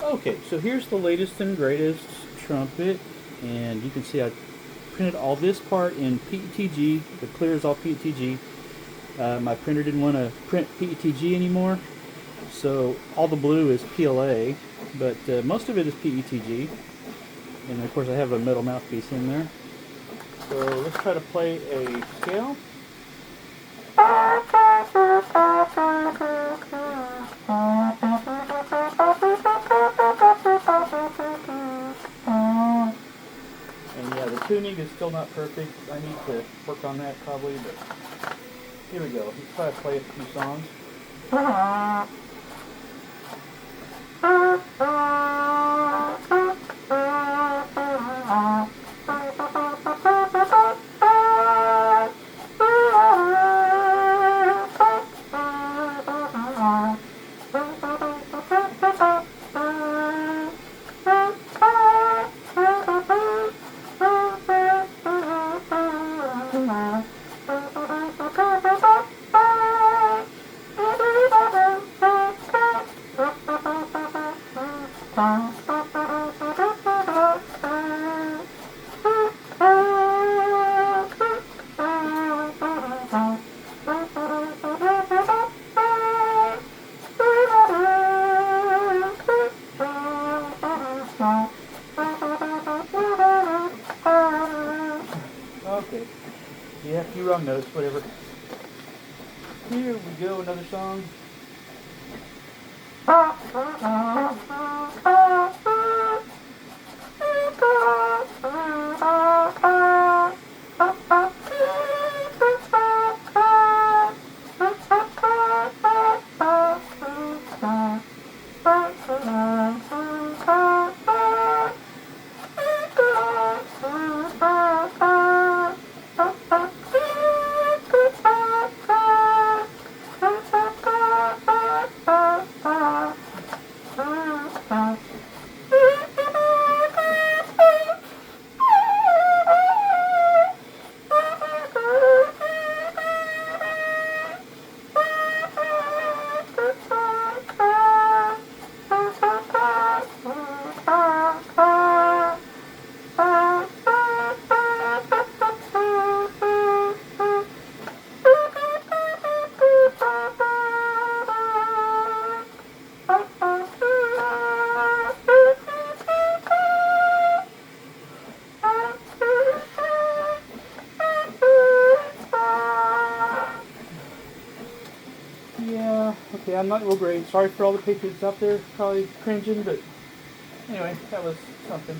Okay, so here's the latest and greatest trumpet, and you can see I printed all this part in PETG. The clear is all PETG. My printer didn't want to print PETG anymore, so all the blue is PLA, but most of it is PETG. And of course I have a metal mouthpiece in there. So let's try to play a scale. And yeah, the tuning is still not perfect. I need to work on that probably, but here we go. Let's try to play a few songs. Okay. Yeah, a few wrong notes, whatever. Here we go, another song. Yeah, okay, I'm not real great. Sorry for all the patriots out there probably cringing, but anyway, that was something.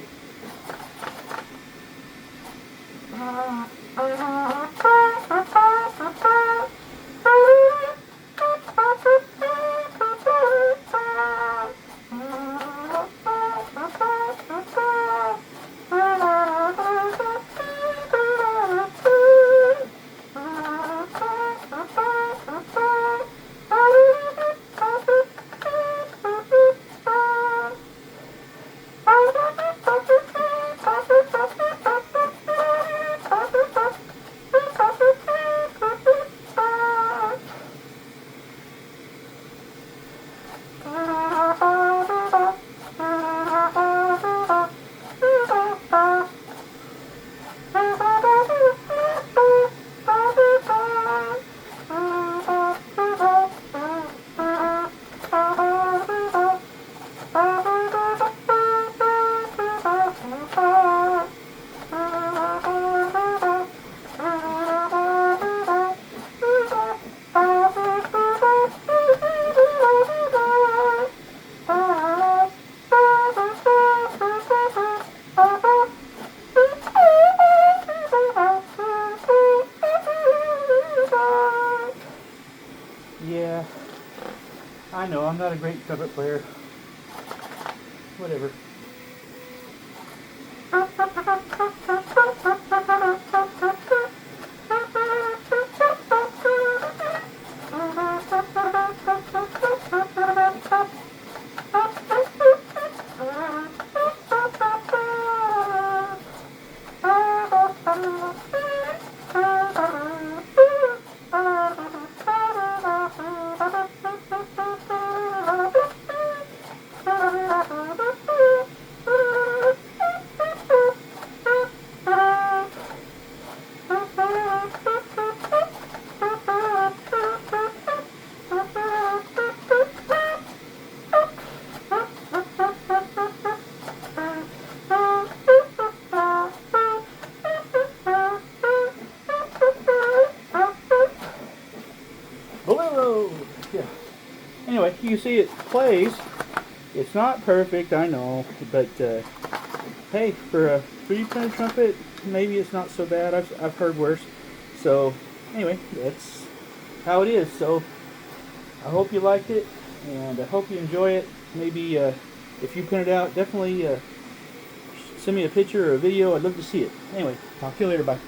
Yeah, I know, I'm not a great trumpet player. Whatever. Bolero! Yeah. Anyway, you can see it plays. It's not perfect, I know, but hey, for a 3D printed trumpet, maybe it's not so bad. I've heard worse. So anyway, that's how it is. So I hope you liked it, and I hope you enjoy it. Maybe if you print it out, definitely send me a picture or a video. I'd love to see it. Anyway, talk to you later. Bye.